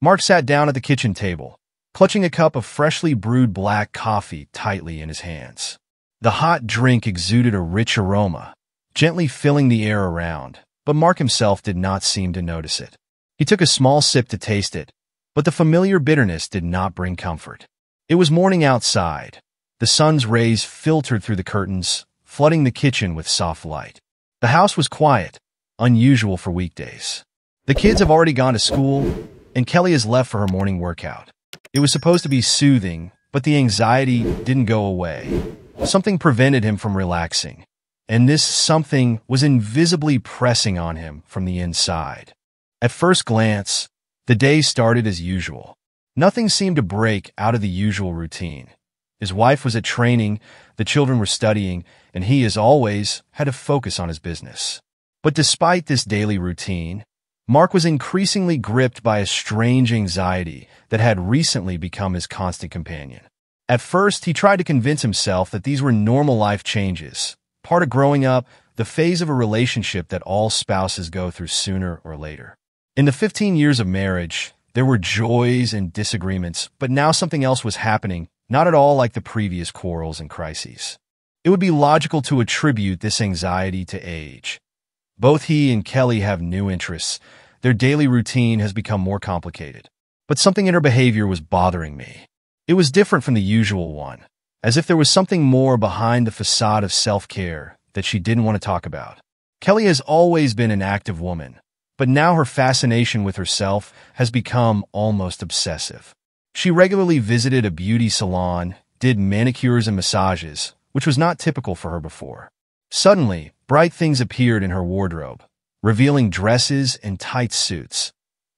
Mark sat down at the kitchen table, clutching a cup of freshly brewed black coffee tightly in his hands. The hot drink exuded a rich aroma, gently filling the air around, but Mark himself did not seem to notice it. He took a small sip to taste it, but the familiar bitterness did not bring comfort. It was morning outside. The sun's rays filtered through the curtains, flooding the kitchen with soft light. The house was quiet, unusual for weekdays. The kids have already gone to school, and Kelly has left for her morning workout. It was supposed to be soothing, but the anxiety didn't go away. Something prevented him from relaxing, and this something was invisibly pressing on him from the inside. At first glance, the day started as usual. Nothing seemed to break out of the usual routine. His wife was at training, the children were studying, and he, as always, had to focus on his business. But despite this daily routine, Mark was increasingly gripped by a strange anxiety that had recently become his constant companion. At first, he tried to convince himself that these were normal life changes, part of growing up, the phase of a relationship that all spouses go through sooner or later. In the 15 years of marriage, there were joys and disagreements, but now something else was happening, not at all like the previous quarrels and crises. It would be logical to attribute this anxiety to age. Both he and Kelly have new interests. Their daily routine has become more complicated. But something in her behavior was bothering me. It was different from the usual one, as if there was something more behind the facade of self-care that she didn't want to talk about. Kelly has always been an active woman, but now her fascination with herself has become almost obsessive. She regularly visited a beauty salon, did manicures and massages, which was not typical for her before. Suddenly, bright things appeared in her wardrobe, revealing dresses and tight suits,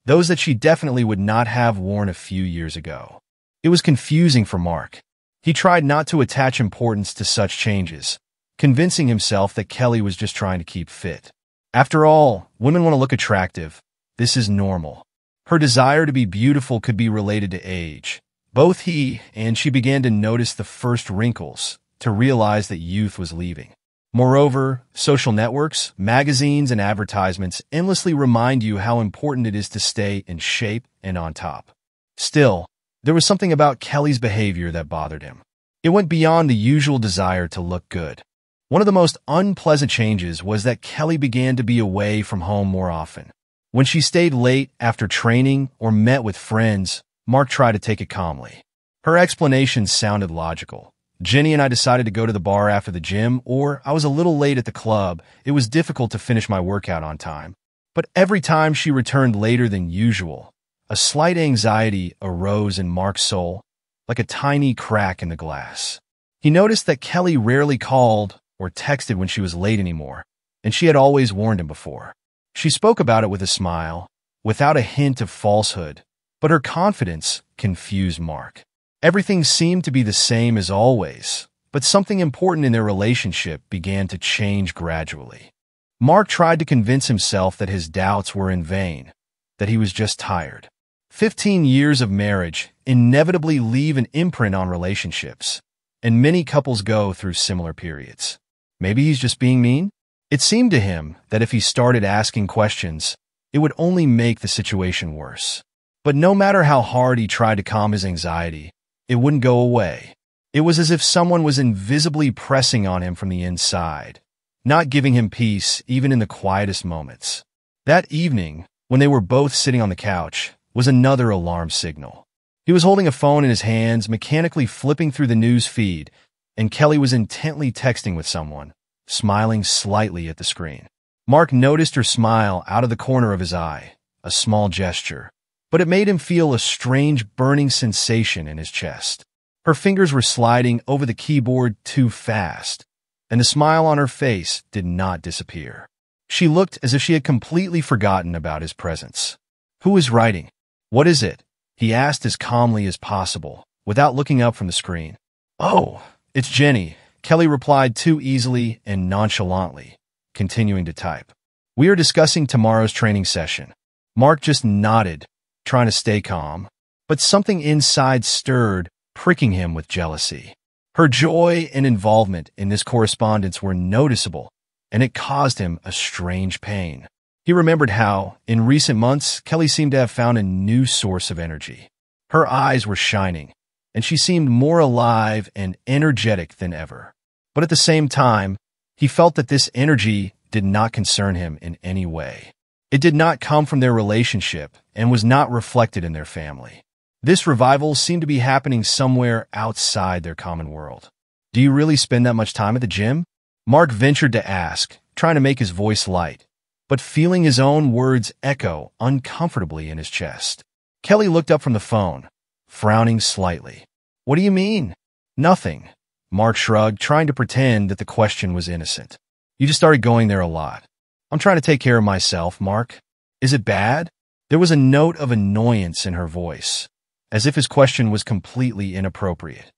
those that she definitely would not have worn a few years ago. It was confusing for Mark. He tried not to attach importance to such changes, convincing himself that Kelly was just trying to keep fit. After all, women want to look attractive. This is normal. Her desire to be beautiful could be related to age. Both he and she began to notice the first wrinkles, to realize that youth was leaving. Moreover, social networks, magazines, and advertisements endlessly remind you how important it is to stay in shape and on top. Still, there was something about Kelly's behavior that bothered him. It went beyond the usual desire to look good. One of the most unpleasant changes was that Kelly began to be away from home more often. When she stayed late after training or met with friends, Mark tried to take it calmly. Her explanations sounded logical. Jenny and I decided to go to the bar after the gym, or I was a little late at the club. It was difficult to finish my workout on time. But every time she returned later than usual, a slight anxiety arose in Mark's soul, like a tiny crack in the glass. He noticed that Kelly rarely called or texted when she was late anymore, and she had always warned him before. She spoke about it with a smile, without a hint of falsehood, but her confidence confused Mark. Everything seemed to be the same as always, but something important in their relationship began to change gradually. Mark tried to convince himself that his doubts were in vain, that he was just tired. 15 years of marriage inevitably leave an imprint on relationships, and many couples go through similar periods. Maybe he's just being mean? It seemed to him that if he started asking questions, it would only make the situation worse. But no matter how hard he tried to calm his anxiety, it wouldn't go away. It was as if someone was invisibly pressing on him from the inside, not giving him peace even in the quietest moments. That evening, when they were both sitting on the couch, was another alarm signal. He was holding a phone in his hands, mechanically flipping through the news feed, and Kelly was intently texting with someone, smiling slightly at the screen. Mark noticed her smile out of the corner of his eye, a small gesture, but it made him feel a strange burning sensation in his chest. Her fingers were sliding over the keyboard too fast, and the smile on her face did not disappear. She looked as if she had completely forgotten about his presence. "Who is writing? What is it?" he asked as calmly as possible, without looking up from the screen. "Oh, it's Jenny," Kelly replied too easily and nonchalantly, continuing to type. "We are discussing tomorrow's training session." Mark just nodded, trying to stay calm, but something inside stirred, pricking him with jealousy. Her joy and involvement in this correspondence were noticeable, and it caused him a strange pain. He He remembered how, in recent months, Kelly seemed to have found a new source of energy. Her eyes were shining, and she seemed more alive and energetic than ever. But at the same time, he felt that this energy did not concern him in any way. It did not come from their relationship and was not reflected in their family. This revival seemed to be happening somewhere outside their common world. "Do you really spend that much time at the gym?" Mark ventured to ask, trying to make his voice light, but feeling his own words echo uncomfortably in his chest. Kelly looked up from the phone, frowning slightly. "What do you mean?" "Nothing." Mark shrugged, trying to pretend that the question was innocent. "You just started going there a lot." "I'm trying to take care of myself, Mark." "Is it bad?" There was a note of annoyance in her voice, as if his question was completely inappropriate.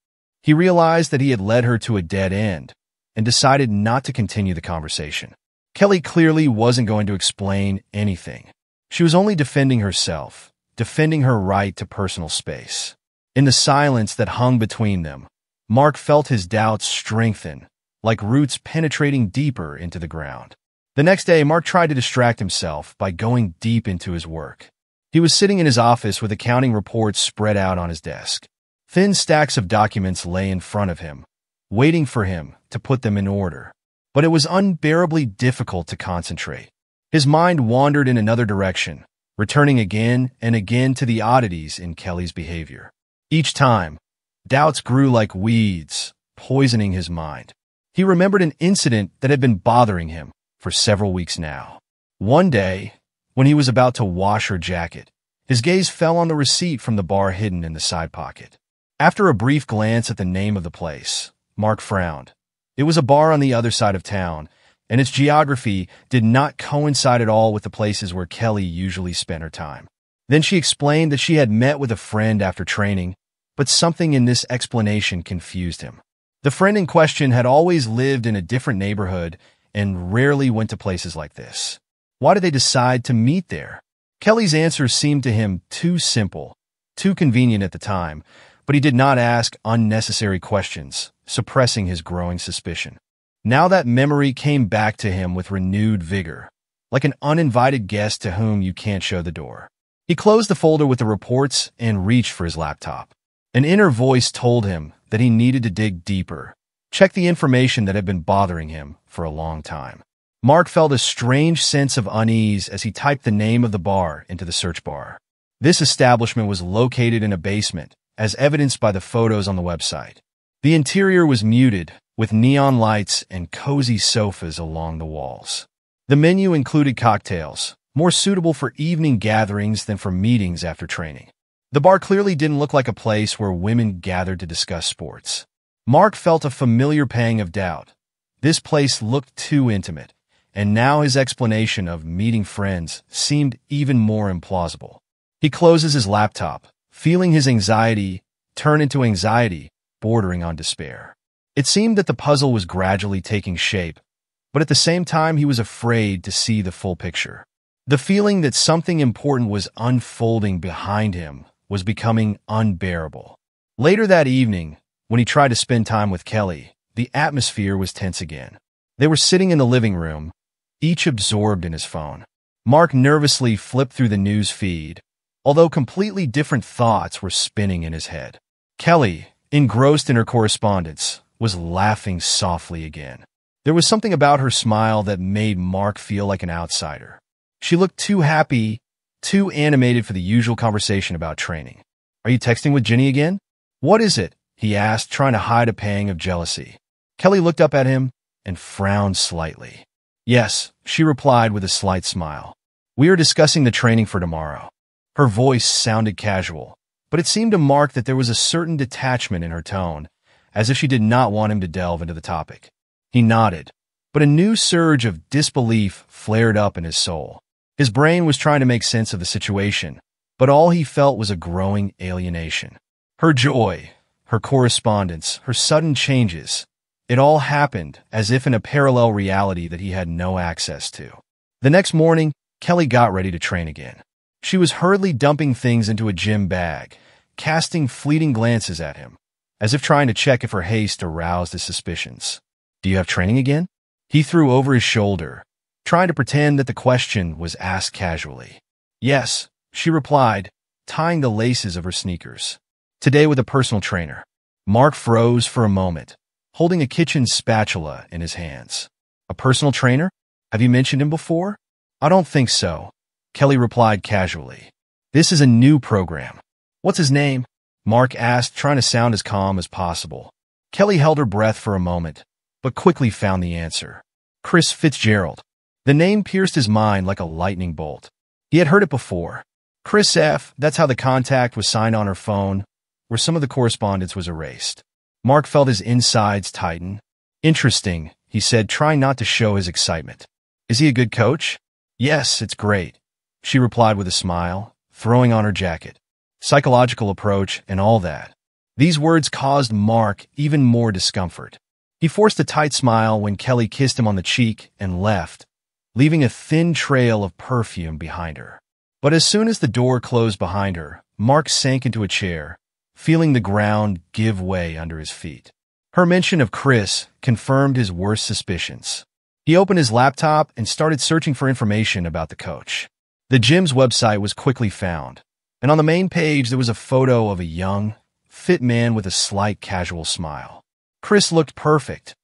He realized that he had led her to a dead end and decided not to continue the conversation. Kelly clearly wasn't going to explain anything. She was only defending herself, defending her right to personal space. In the silence that hung between them, Mark felt his doubts strengthen, like roots penetrating deeper into the ground. The next day, Mark tried to distract himself by going deep into his work. He was sitting in his office with accounting reports spread out on his desk. Thin stacks of documents lay in front of him, waiting for him to put them in order. But it was unbearably difficult to concentrate. His mind wandered in another direction, returning again and again to the oddities in Kelly's behavior. Each time, doubts grew like weeds, poisoning his mind. He remembered an incident that had been bothering him for several weeks now. One day, when he was about to wash her jacket, his gaze fell on the receipt from the bar hidden in the side pocket. After a brief glance at the name of the place, Mark frowned. It was a bar on the other side of town, and its geography did not coincide at all with the places where Kelly usually spent her time. Then she explained that she had met with a friend after training, but something in this explanation confused him. The friend in question had always lived in a different neighborhood and rarely went to places like this. Why did they decide to meet there? Kelly's answer seemed to him too simple, too convenient at the time, but he did not ask unnecessary questions, suppressing his growing suspicion. Now that memory came back to him with renewed vigor, like an uninvited guest to whom you can't show the door. He closed the folder with the reports and reached for his laptop. An inner voice told him that he needed to dig deeper, check the information that had been bothering him for a long time. Mark felt a strange sense of unease as he typed the name of the bar into the search bar. This establishment was located in a basement, as evidenced by the photos on the website. The interior was muted, with neon lights and cozy sofas along the walls. The menu included cocktails, more suitable for evening gatherings than for meetings after training. The bar clearly didn't look like a place where women gathered to discuss sports. Mark felt a familiar pang of doubt. This place looked too intimate, and now his explanation of meeting friends seemed even more implausible. He closes his laptop, feeling his anxiety turn into anxiety bordering on despair. It seemed that the puzzle was gradually taking shape, but at the same time he was afraid to see the full picture. The feeling that something important was unfolding behind him was becoming unbearable. Later that evening, when he tried to spend time with Kelly, the atmosphere was tense again. They were sitting in the living room, each absorbed in his phone. Mark nervously flipped through the news feed, although completely different thoughts were spinning in his head. Kelly, engrossed in her correspondence, was laughing softly again. There was something about her smile that made Mark feel like an outsider. She looked too happy, too animated for the usual conversation about training. "Are you texting with Ginny again?" "What is it?" he asked, trying to hide a pang of jealousy. Kelly looked up at him and frowned slightly. "Yes," she replied with a slight smile. "We are discussing the training for tomorrow." Her voice sounded casual, but it seemed to Mark that there was a certain detachment in her tone, as if she did not want him to delve into the topic. He nodded, but a new surge of disbelief flared up in his soul. His brain was trying to make sense of the situation, but all he felt was a growing alienation. Her joy, her correspondence, her sudden changes, it all happened as if in a parallel reality that he had no access to. The next morning, Kelly got ready to train again. She was hurriedly dumping things into a gym bag, casting fleeting glances at him, as if trying to check if her haste aroused his suspicions. "Do you have training again?" He threw over his shoulder, trying to pretend that the question was asked casually. Yes, she replied, tying the laces of her sneakers. Today with a personal trainer. Mark froze for a moment, holding a kitchen spatula in his hands. A personal trainer? Have you mentioned him before? I don't think so, Kelly replied casually. This is a new program. What's his name? Mark asked, trying to sound as calm as possible. Kelly held her breath for a moment, but quickly found the answer. Chris Fitzgerald. The name pierced his mind like a lightning bolt. He had heard it before. Chris F., that's how the contact was signed on her phone, where some of the correspondence was erased. Mark felt his insides tighten. Interesting, he said, trying not to show his excitement. Is he a good coach? Yes, it's great, she replied with a smile, throwing on her jacket. Psychological approach and all that. These words caused Mark even more discomfort. He forced a tight smile when Kelly kissed him on the cheek and left, leaving a thin trail of perfume behind her. But as soon as the door closed behind her, Mark sank into a chair, feeling the ground give way under his feet. Her mention of Chris confirmed his worst suspicions. He opened his laptop and started searching for information about the coach. The gym's website was quickly found, and on the main page there was a photo of a young, fit man with a slight casual smile. Chris looked perfect.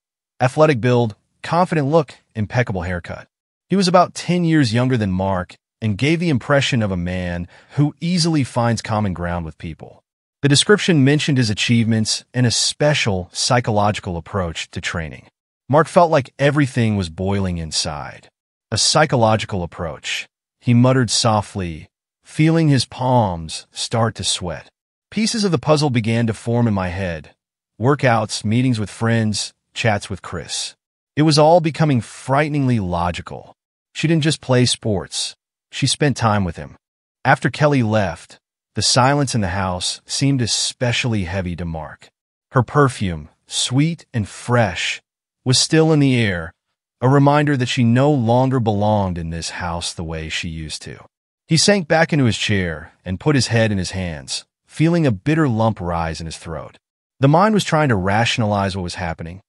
Athletic build, confident look, impeccable haircut. He was about 10 years younger than Mark and gave the impression of a man who easily finds common ground with people. The description mentioned his achievements and a special psychological approach to training. Mark felt like everything was boiling inside. A psychological approach, he muttered softly, feeling his palms start to sweat. Pieces of the puzzle began to form in my head. Workouts, meetings with friends, chats with Chris. It was all becoming frighteningly logical. She didn't just play sports. She spent time with him. After Kelly left, the silence in the house seemed especially heavy to Mark. Her perfume, sweet and fresh, was still in the air, a reminder that she no longer belonged in this house the way she used to. He sank back into his chair and put his head in his hands, feeling a bitter lump rise in his throat. The mind was trying to rationalize what was happening.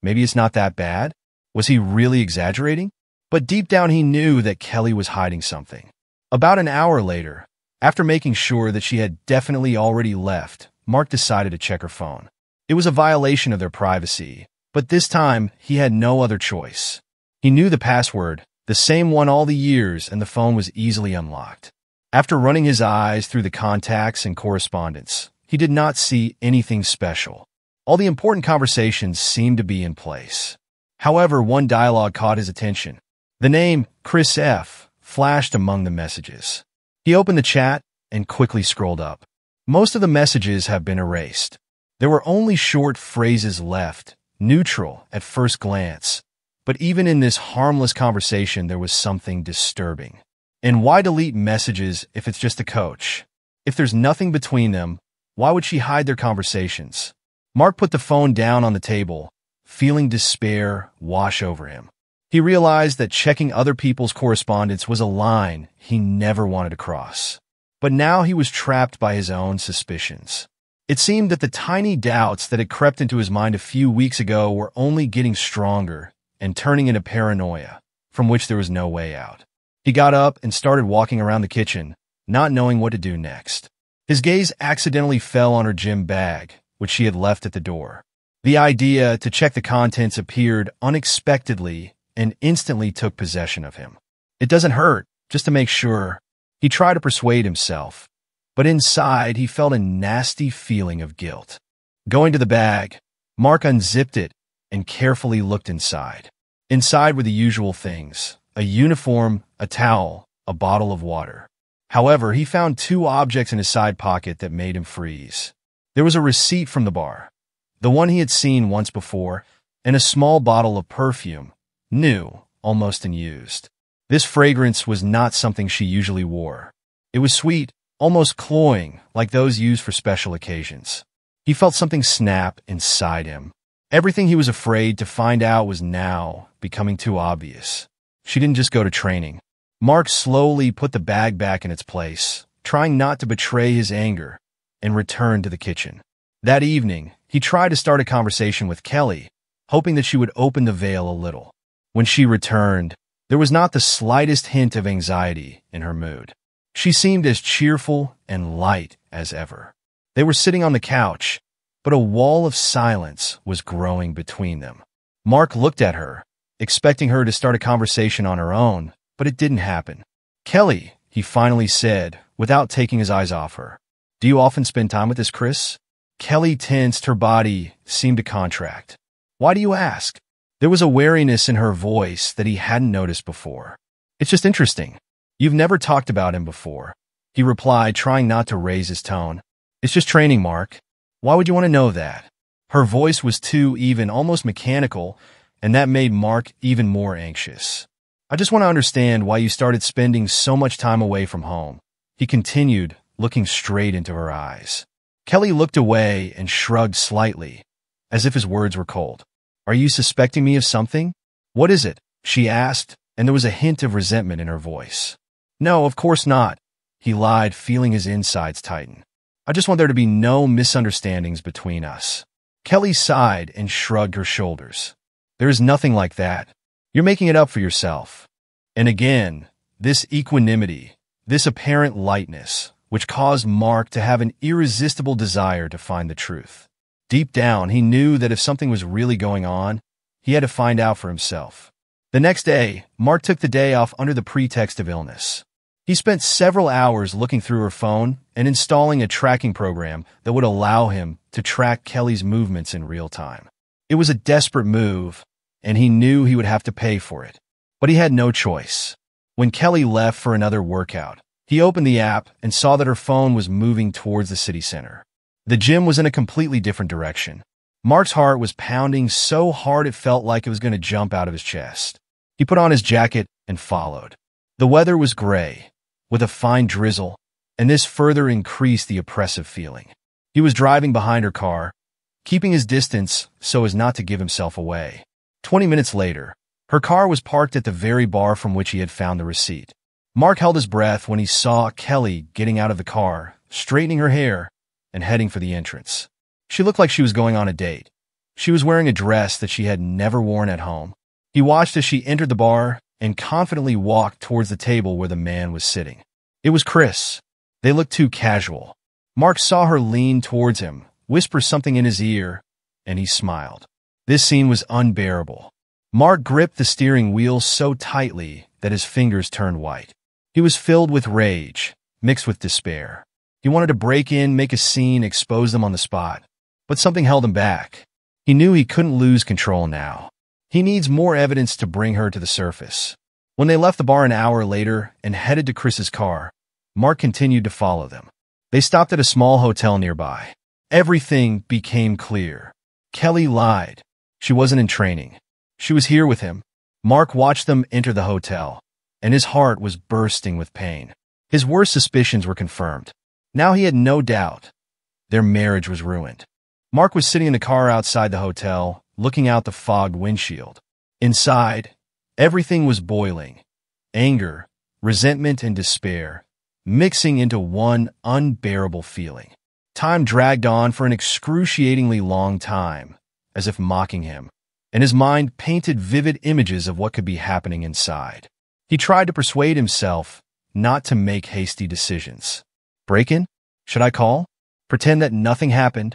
Maybe it's not that bad? Was he really exaggerating? But deep down he knew that Kelly was hiding something. About an hour later, after making sure that she had definitely already left, Mark decided to check her phone. It was a violation of their privacy, but this time he had no other choice. He knew the password, the same one all the years, and the phone was easily unlocked. After running his eyes through the contacts and correspondence, he did not see anything special. All the important conversations seemed to be in place. However, one dialogue caught his attention. The name, Chris F., flashed among the messages. He opened the chat and quickly scrolled up. Most of the messages have been erased. There were only short phrases left, neutral at first glance. But even in this harmless conversation, there was something disturbing. And why delete messages if it's just a coach? If there's nothing between them, why would she hide their conversations? Mark put the phone down on the table, feeling despair wash over him. He realized that checking other people's correspondence was a line he never wanted to cross. But now he was trapped by his own suspicions. It seemed that the tiny doubts that had crept into his mind a few weeks ago were only getting stronger and turning into paranoia, from which there was no way out. He got up and started walking around the kitchen, not knowing what to do next. His gaze accidentally fell on her gym bag, which she had left at the door. The idea to check the contents appeared unexpectedly and instantly took possession of him. It doesn't hurt, just to make sure. He tried to persuade himself, but inside he felt a nasty feeling of guilt. Going to the bag, Mark unzipped it and carefully looked inside. Inside were the usual things: a uniform, a towel, a bottle of water. However, he found two objects in his side pocket that made him freeze. There was a receipt from the bar, the one he had seen once before, and a small bottle of perfume, new, almost unused. This fragrance was not something she usually wore. It was sweet, almost cloying, like those used for special occasions. He felt something snap inside him. Everything he was afraid to find out was now becoming too obvious. She didn't just go to training. Mark slowly put the bag back in its place, trying not to betray his anger, and returned to the kitchen. That evening, he tried to start a conversation with Kelly, hoping that she would open the veil a little. When she returned, There was not the slightest hint of anxiety in her mood. She seemed as cheerful and light as ever. They were sitting on the couch, but a wall of silence was growing between them. Mark looked at her, expecting her to start a conversation on her own, but it didn't happen. "Kelly," he finally said, without taking his eyes off her. "Do you often spend time with this Chris?" Kelly tensed, her body seemed to contract. "Why do you ask?" There was a wariness in her voice that he hadn't noticed before. "It's just interesting. You've never talked about him before," he replied, trying not to raise his tone. "It's just training, Mark. Why would you want to know that?" Her voice was too even, almost mechanical, and that made Mark even more anxious. "I just want to understand why you started spending so much time away from home," he continued, looking straight into her eyes. Kelly looked away and shrugged slightly, as if his words were cold. "Are you suspecting me of something?" "What is it?" she asked, and there was a hint of resentment in her voice. "No, of course not," he lied, feeling his insides tighten. "I just want there to be no misunderstandings between us." Kelly sighed and shrugged her shoulders. "There is nothing like that. You're making it up for yourself." And again, this equanimity, this apparent lightness, which caused Mark to have an irresistible desire to find the truth. Deep down, he knew that if something was really going on, he had to find out for himself. The next day, Mark took the day off under the pretext of illness. He spent several hours looking through her phone and installing a tracking program that would allow him to track Kelly's movements in real time. It was a desperate move, and he knew he would have to pay for it. But he had no choice. When Kelly left for another workout, he opened the app and saw that her phone was moving towards the city center. The gym was in a completely different direction. Mark's heart was pounding so hard it felt like it was going to jump out of his chest. He put on his jacket and followed. The weather was gray, with a fine drizzle, and this further increased the oppressive feeling. He was driving behind her car, keeping his distance so as not to give himself away. 20 minutes later, her car was parked at the very bar from which he had found the receipt. Mark held his breath when he saw Kelly getting out of the car, straightening her hair, and heading for the entrance. She looked like she was going on a date. She was wearing a dress that she had never worn at home. He watched as she entered the bar and confidently walked towards the table where the man was sitting. It was Chris. They looked too casual. Mark saw her lean towards him, whisper something in his ear, and he smiled. This scene was unbearable. Mark gripped the steering wheel so tightly that his fingers turned white. He was filled with rage, mixed with despair. He wanted to break in, make a scene, expose them on the spot. But something held him back. He knew he couldn't lose control now. He needs more evidence to bring her to the surface. When they left the bar an hour later and headed to Chris's car, Mark continued to follow them. They stopped at a small hotel nearby. Everything became clear. Kelly lied. She wasn't in training. She was here with him. Mark watched them enter the hotel, and his heart was bursting with pain. His worst suspicions were confirmed. Now he had no doubt. Their marriage was ruined. Mark was sitting in the car outside the hotel, looking out the fogged windshield. Inside, everything was boiling. Anger, resentment, and despair, mixing into one unbearable feeling. Time dragged on for an excruciatingly long time, as if mocking him, and his mind painted vivid images of what could be happening inside. He tried to persuade himself not to make hasty decisions. Break in? Should I call? Pretend that nothing happened?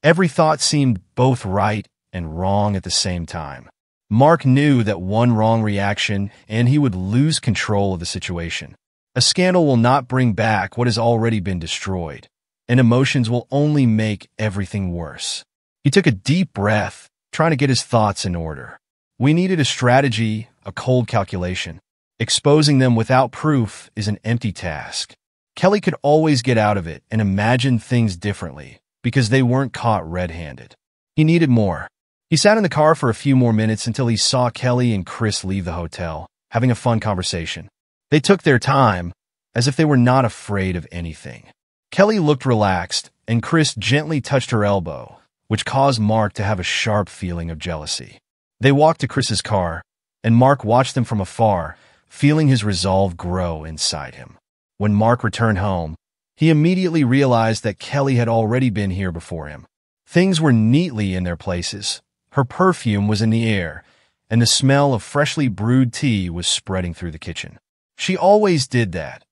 Every thought seemed both right and wrong at the same time. Mark knew that one wrong reaction and he would lose control of the situation. A scandal will not bring back what has already been destroyed, and emotions will only make everything worse. He took a deep breath, trying to get his thoughts in order. We needed a strategy, a cold calculation. Exposing them without proof is an empty task. Kelly could always get out of it and imagine things differently because they weren't caught red-handed. He needed more. He sat in the car for a few more minutes until he saw Kelly and Chris leave the hotel, having a fun conversation. They took their time, as if they were not afraid of anything. Kelly looked relaxed, and Chris gently touched her elbow, which caused Mark to have a sharp feeling of jealousy. They walked to Chris's car, and Mark watched them from afar, feeling his resolve grow inside him. When Mark returned home, he immediately realized that Kelly had already been here before him. Things were neatly in their places. Her perfume was in the air, and the smell of freshly brewed tea was spreading through the kitchen. She always did that,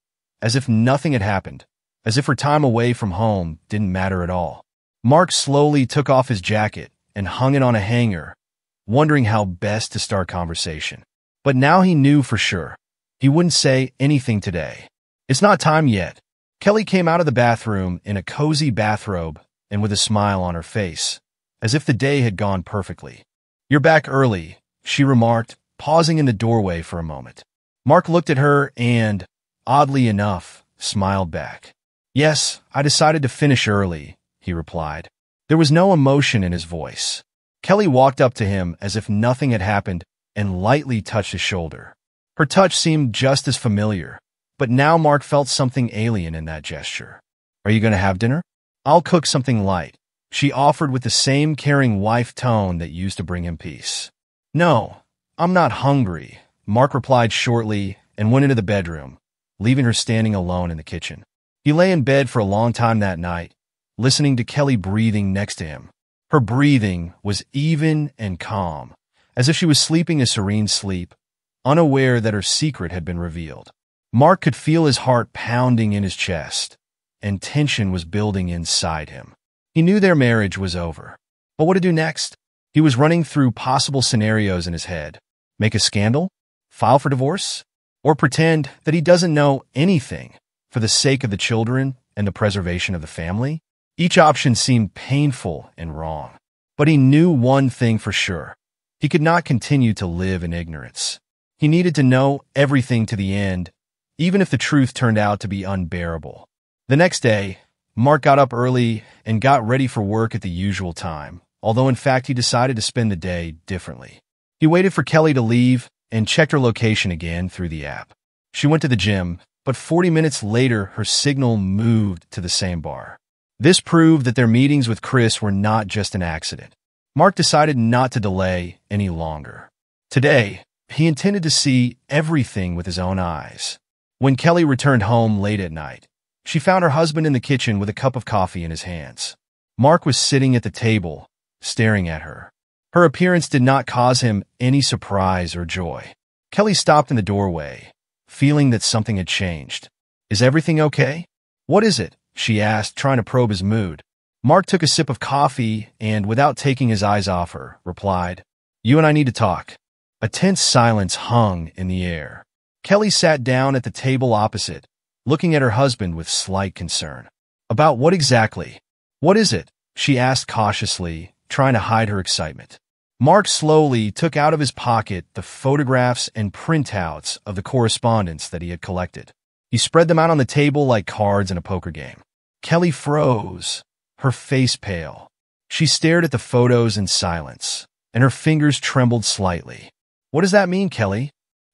as if nothing had happened, as if her time away from home didn't matter at all. Mark slowly took off his jacket and hung it on a hanger, wondering how best to start conversation. But now he knew for sure. He wouldn't say anything today. It's not time yet. Kelly came out of the bathroom in a cozy bathrobe and with a smile on her face, as if the day had gone perfectly. "You're back early," she remarked, pausing in the doorway for a moment. Mark looked at her and, oddly enough, smiled back. "Yes, I decided to finish early," he replied. There was no emotion in his voice. Kelly walked up to him as if nothing had happened and lightly touched his shoulder. Her touch seemed just as familiar, but now Mark felt something alien in that gesture. "Are you going to have dinner?" "I'll cook something light," she offered with the same caring wife tone that used to bring him peace. "No, I'm not hungry," Mark replied shortly and went into the bedroom, leaving her standing alone in the kitchen. He lay in bed for a long time that night, listening to Kelly breathing next to him. Her breathing was even and calm, as if she was sleeping a serene sleep, unaware that her secret had been revealed. Mark could feel his heart pounding in his chest, and tension was building inside him. He knew their marriage was over. But what to do next? He was running through possible scenarios in his head. Make a scandal? File for divorce? Or pretend that he doesn't know anything for the sake of the children and the preservation of the family? Each option seemed painful and wrong. But he knew one thing for sure. He could not continue to live in ignorance. He needed to know everything to the end, even if the truth turned out to be unbearable. The next day, Mark got up early and got ready for work at the usual time, although in fact he decided to spend the day differently. He waited for Kelly to leave and checked her location again through the app. She went to the gym, but 40 minutes later her signal moved to the same bar. This proved that their meetings with Chris were not just an accident. Mark decided not to delay any longer. Today, he intended to see everything with his own eyes. When Kelly returned home late at night, she found her husband in the kitchen with a cup of coffee in his hands. Mark was sitting at the table, staring at her. Her appearance did not cause him any surprise or joy. Kelly stopped in the doorway, feeling that something had changed. "Is everything okay?" "What is it?" she asked, trying to probe his mood. Mark took a sip of coffee and, without taking his eyes off her, replied, "You and I need to talk." A tense silence hung in the air. Kelly sat down at the table opposite, looking at her husband with slight concern. "About what exactly?" "What is it?" she asked cautiously, trying to hide her excitement. Mark slowly took out of his pocket the photographs and printouts of the correspondence that he had collected. He spread them out on the table like cards in a poker game. Kelly froze, her face pale. She stared at the photos in silence, and her fingers trembled slightly. "What does that mean, Kelly?"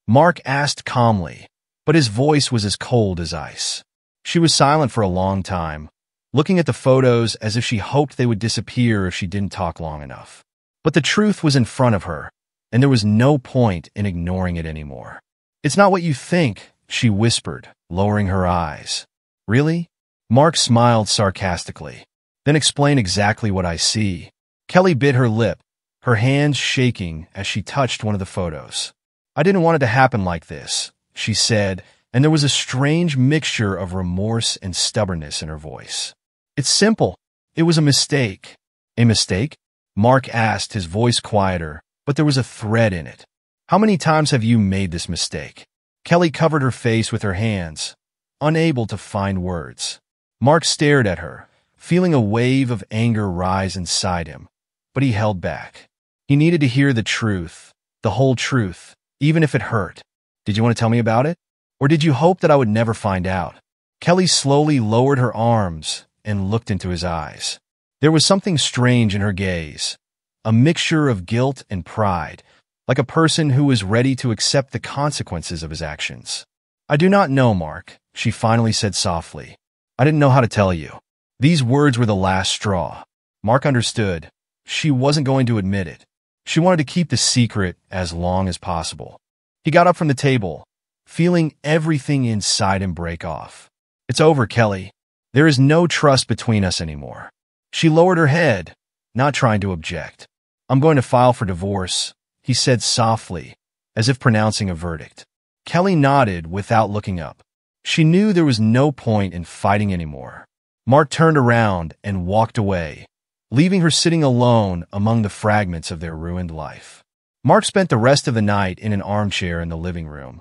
Mark asked calmly, but his voice was as cold as ice. She was silent for a long time, looking at the photos as if she hoped they would disappear if she didn't talk long enough. But the truth was in front of her, and there was no point in ignoring it anymore. "It's not what you think," she whispered, lowering her eyes. "Really?" Mark smiled sarcastically. "Then explain exactly what I see." Kelly bit her lip, her hands shaking as she touched one of the photos. "I didn't want it to happen like this," she said, and there was a strange mixture of remorse and stubbornness in her voice. "It's simple. It was a mistake." "A mistake?" Mark asked, his voice quieter, but there was a thread in it. "How many times have you made this mistake?" Kelly covered her face with her hands, unable to find words. Mark stared at her, feeling a wave of anger rise inside him, but he held back. He needed to hear the truth, the whole truth, even if it hurt. "Did you want to tell me about it? Or did you hope that I would never find out?" Kelly slowly lowered her arms and looked into his eyes. There was something strange in her gaze, a mixture of guilt and pride, like a person who was ready to accept the consequences of his actions. "I do not know, Mark," she finally said softly. "I didn't know how to tell you." These words were the last straw. Mark understood. She wasn't going to admit it. She wanted to keep the secret as long as possible. He got up from the table, feeling everything inside him break off. "It's over, Kelly. There is no trust between us anymore." She lowered her head, not trying to object. "I'm going to file for divorce," he said softly, as if pronouncing a verdict. Kelly nodded without looking up. She knew there was no point in fighting anymore. Mark turned around and walked away, leaving her sitting alone among the fragments of their ruined life. Mark spent the rest of the night in an armchair in the living room,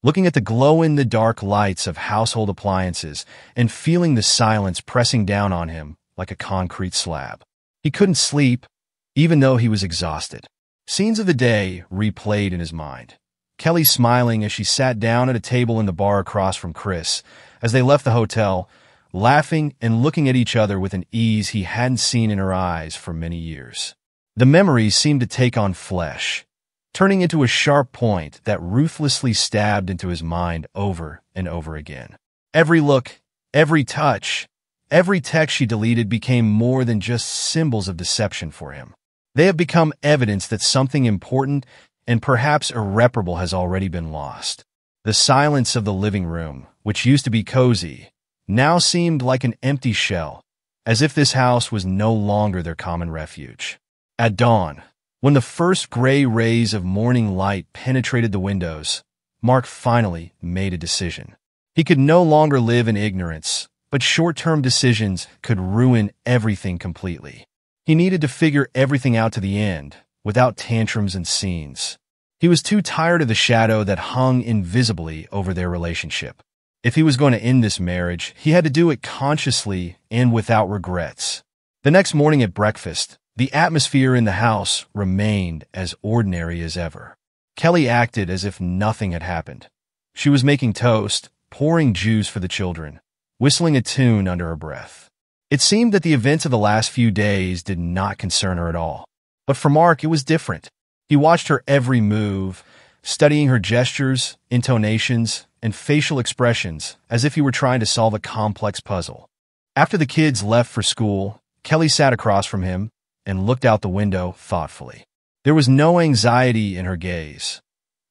looking at the glow-in-the-dark lights of household appliances and feeling the silence pressing down on him like a concrete slab. He couldn't sleep, even though he was exhausted. Scenes of the day replayed in his mind. Kelly smiling as she sat down at a table in the bar across from Chris, as they left the hotel, laughing and looking at each other with an ease he hadn't seen in her eyes for many years. The memories seemed to take on flesh, turning into a sharp point that ruthlessly stabbed into his mind over and over again. Every look, every touch, every text she deleted became more than just symbols of deception for him. They have become evidence that something important and perhaps irreparable has already been lost. The silence of the living room, which used to be cozy, now seemed like an empty shell, as if this house was no longer their common refuge. At dawn, when the first gray rays of morning light penetrated the windows, Mark finally made a decision. He could no longer live in ignorance, but short-term decisions could ruin everything completely. He needed to figure everything out to the end, without tantrums and scenes. He was too tired of the shadow that hung invisibly over their relationship. If he was going to end this marriage, he had to do it consciously and without regrets. The next morning at breakfast, the atmosphere in the house remained as ordinary as ever. Kelly acted as if nothing had happened. She was making toast, pouring juice for the children, whistling a tune under her breath. It seemed that the events of the last few days did not concern her at all. But for Mark, it was different. He watched her every move, studying her gestures, intonations, and facial expressions as if he were trying to solve a complex puzzle. After the kids left for school, Kelly sat across from him and looked out the window thoughtfully. There was no anxiety in her gaze,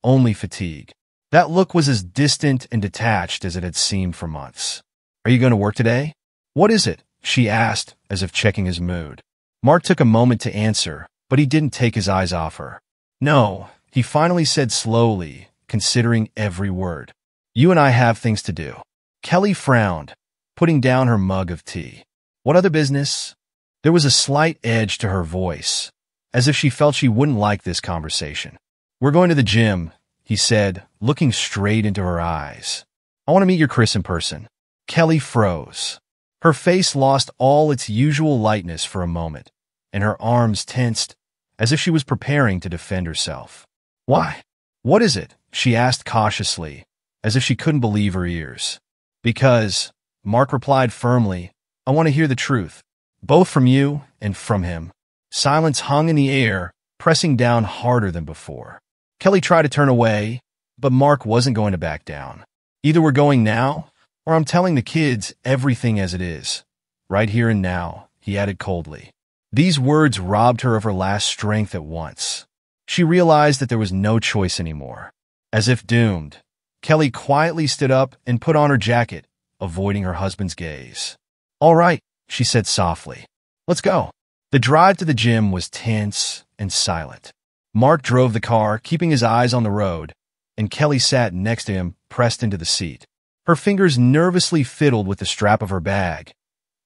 only fatigue. That look was as distant and detached as it had seemed for months. "Are you going to work today?" "What is it?" she asked, as if checking his mood. Mark took a moment to answer, but he didn't take his eyes off her. "No," he finally said slowly, considering every word. "You and I have things to do." Kelly frowned, putting down her mug of tea. "What other business?" There was a slight edge to her voice, as if she felt she wouldn't like this conversation. "We're going to the gym," he said, looking straight into her eyes. "I want to meet your Chris in person." Kelly froze. Her face lost all its usual lightness for a moment, and her arms tensed, as if she was preparing to defend herself. "Why? What is it?" she asked cautiously, as if she couldn't believe her ears. "Because," Mark replied firmly, "I want to hear the truth, both from you and from him." Silence hung in the air, pressing down harder than before. Kelly tried to turn away, but Mark wasn't going to back down. "Either we're going now, or I'm telling the kids everything as it is. Right here and now," he added coldly. These words robbed her of her last strength at once. She realized that there was no choice anymore. As if doomed, Kelly quietly stood up and put on her jacket, avoiding her husband's gaze. "All right," she said softly. "Let's go." The drive to the gym was tense and silent. Mark drove the car, keeping his eyes on the road, and Kelly sat next to him, pressed into the seat. Her fingers nervously fiddled with the strap of her bag,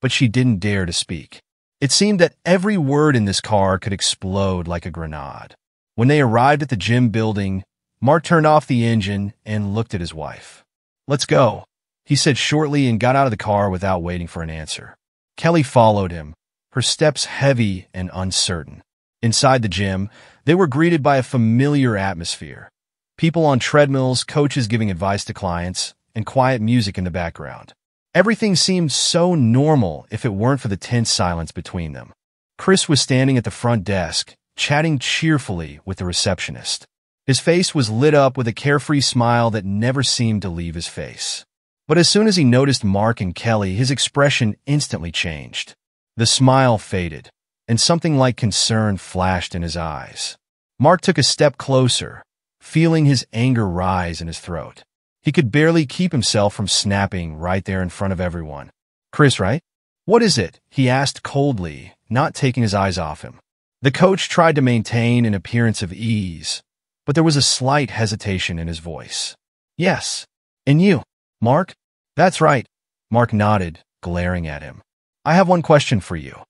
but she didn't dare to speak. It seemed that every word in this car could explode like a grenade. When they arrived at the gym building, Mark turned off the engine and looked at his wife. "Let's go," he said shortly and got out of the car without waiting for an answer. Kelly followed him, her steps heavy and uncertain. Inside the gym, they were greeted by a familiar atmosphere. People on treadmills, coaches giving advice to clients, and quiet music in the background. Everything seemed so normal if it weren't for the tense silence between them. Chris was standing at the front desk, chatting cheerfully with the receptionist. His face was lit up with a carefree smile that never seemed to leave his face. But as soon as he noticed Mark and Kelly, his expression instantly changed. The smile faded, and something like concern flashed in his eyes. Mark took a step closer, feeling his anger rise in his throat. He could barely keep himself from snapping right there in front of everyone. "Chris, right?" "What is it?" he asked coldly, not taking his eyes off him. The coach tried to maintain an appearance of ease, but there was a slight hesitation in his voice. Yes. And you, Mark? That's right. Mark nodded, glaring at him. I have one question for you.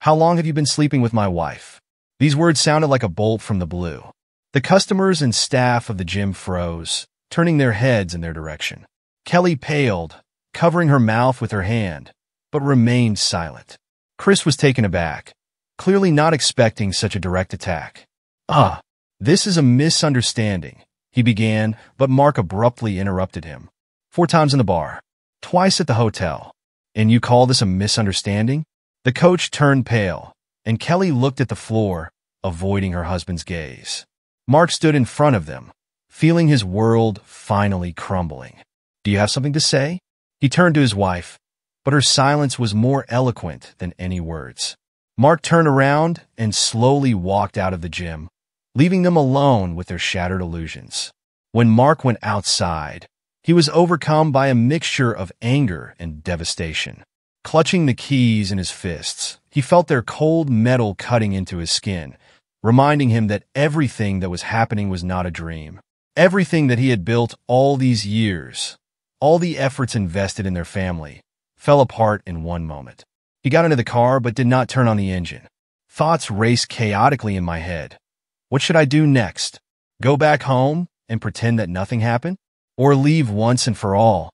How long have you been sleeping with my wife? These words sounded like a bolt from the blue. The customers and staff of the gym froze, turning their heads in their direction. Kelly paled, covering her mouth with her hand, but remained silent. Chris was taken aback, clearly not expecting such a direct attack. This is a misunderstanding, he began, but Mark abruptly interrupted him. 4 times in the bar, twice at the hotel. And you call this a misunderstanding? The coach turned pale, and Kelly looked at the floor, avoiding her husband's gaze. Mark stood in front of them, feeling his world finally crumbling. Do you have something to say? He turned to his wife, but her silence was more eloquent than any words. Mark turned around and slowly walked out of the gym, leaving them alone with their shattered illusions. When Mark went outside, he was overcome by a mixture of anger and devastation. Clutching the keys in his fists, he felt their cold metal cutting into his skin, reminding him that everything that was happening was not a dream. Everything that he had built all these years, all the efforts invested in their family, fell apart in one moment. He got into the car but did not turn on the engine. Thoughts raced chaotically in my head. What should I do next? Go back home and pretend that nothing happened? Or leave once and for all,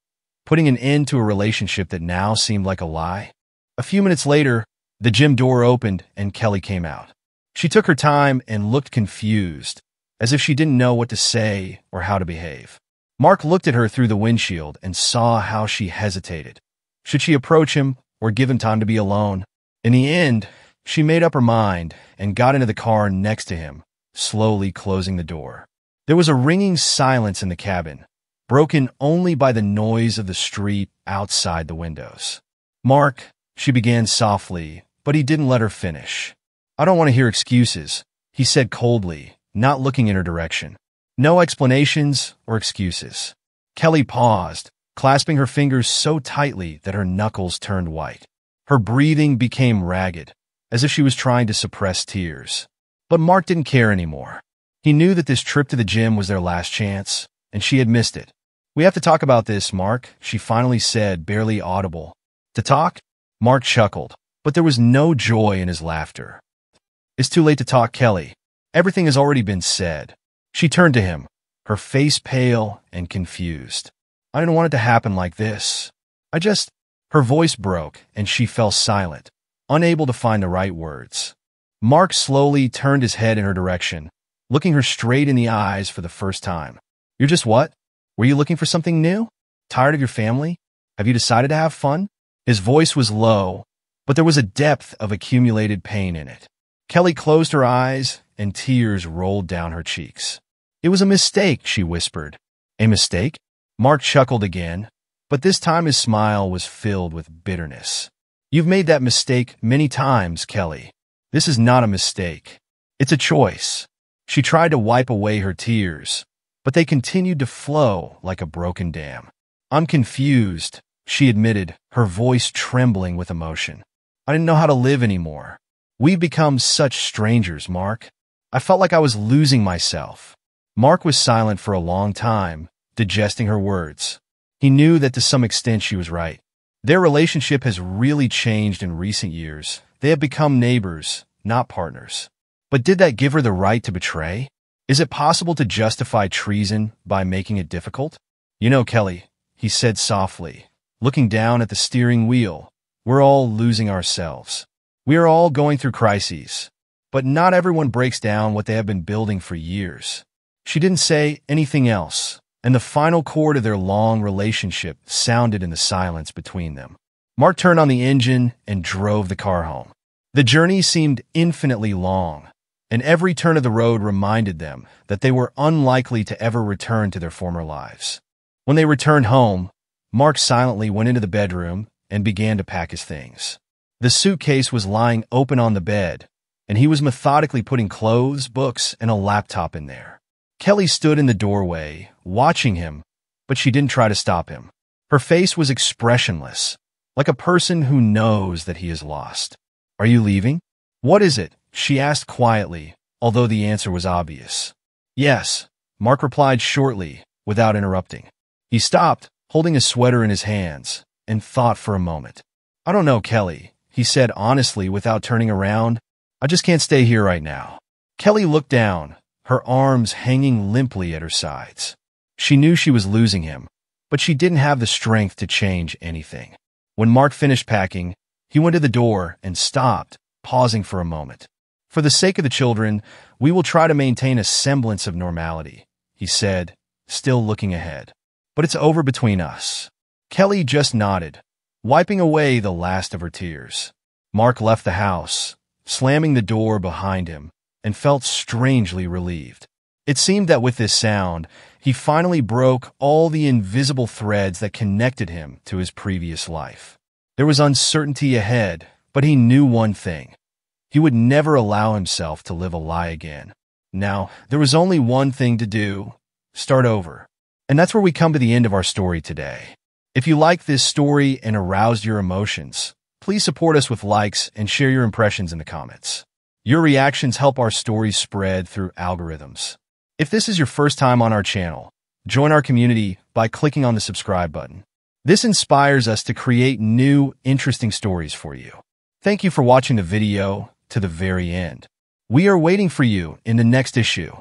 putting an end to a relationship that now seemed like a lie? A few minutes later, the gym door opened and Kelly came out. She took her time and looked confused, as if she didn't know what to say or how to behave. Mark looked at her through the windshield and saw how she hesitated. Should she approach him or give him time to be alone? In the end, she made up her mind and got into the car next to him, slowly closing the door. There was a ringing silence in the cabin, broken only by the noise of the street outside the windows. Mark, she began softly, but he didn't let her finish. I don't want to hear excuses, he said coldly, not looking in her direction. No explanations or excuses. Kelly paused, clasping her fingers so tightly that her knuckles turned white. Her breathing became ragged, as if she was trying to suppress tears. But Mark didn't care anymore. He knew that this trip to the gym was their last chance, and she had missed it. We have to talk about this, Mark, she finally said, barely audible. To talk? Mark chuckled, but there was no joy in his laughter. It's too late to talk, Kelly. Everything has already been said. She turned to him, her face pale and confused. I didn't want it to happen like this. Her voice broke, and she fell silent, unable to find the right words. Mark slowly turned his head in her direction, looking her straight in the eyes for the first time. You're just what? Were you looking for something new? Tired of your family? Have you decided to have fun? His voice was low, but there was a depth of accumulated pain in it. Kelly closed her eyes, and tears rolled down her cheeks. It was a mistake, she whispered. A mistake? Mark chuckled again, but this time his smile was filled with bitterness. You've made that mistake many times, Kelly. This is not a mistake. It's a choice. She tried to wipe away her tears, but they continued to flow like a broken dam. I'm confused, she admitted, her voice trembling with emotion. I didn't know how to live anymore. We've become such strangers, Mark. I felt like I was losing myself. Mark was silent for a long time, digesting her words. He knew that to some extent she was right. Their relationship has really changed in recent years. They have become neighbors, not partners. But did that give her the right to betray? Is it possible to justify treason by making it difficult? You know, Kelly, he said softly, looking down at the steering wheel, we're all losing ourselves. We are all going through crises, but not everyone breaks down what they have been building for years. She didn't say anything else, and the final chord of their long relationship sounded in the silence between them. Mark turned on the engine and drove the car home. The journey seemed infinitely long, and every turn of the road reminded them that they were unlikely to ever return to their former lives. When they returned home, Mark silently went into the bedroom and began to pack his things. The suitcase was lying open on the bed, and he was methodically putting clothes, books, and a laptop in there. Kelly stood in the doorway, watching him, but she didn't try to stop him. Her face was expressionless, like a person who knows that he is lost. Are you leaving? What is it? She asked quietly, although the answer was obvious. Yes, Mark replied shortly, without interrupting. He stopped, holding his sweater in his hands, and thought for a moment. I don't know, Kelly, he said honestly without turning around. I just can't stay here right now. Kelly looked down, her arms hanging limply at her sides. She knew she was losing him, but she didn't have the strength to change anything. When Mark finished packing, he went to the door and stopped, pausing for a moment. For the sake of the children, we will try to maintain a semblance of normality, he said, still looking ahead. But it's over between us. Kelly just nodded, wiping away the last of her tears. Mark left the house, slamming the door behind him, and felt strangely relieved. It seemed that with this sound, he finally broke all the invisible threads that connected him to his previous life. There was uncertainty ahead, but he knew one thing. He would never allow himself to live a lie again. Now, there was only one thing to do: start over. And that's where we come to the end of our story today. If you liked this story and aroused your emotions, please support us with likes and share your impressions in the comments. Your reactions help our stories spread through algorithms. If this is your first time on our channel, join our community by clicking on the subscribe button. This inspires us to create new, interesting stories for you. Thank you for watching the video to the very end. We are waiting for you in the next issue.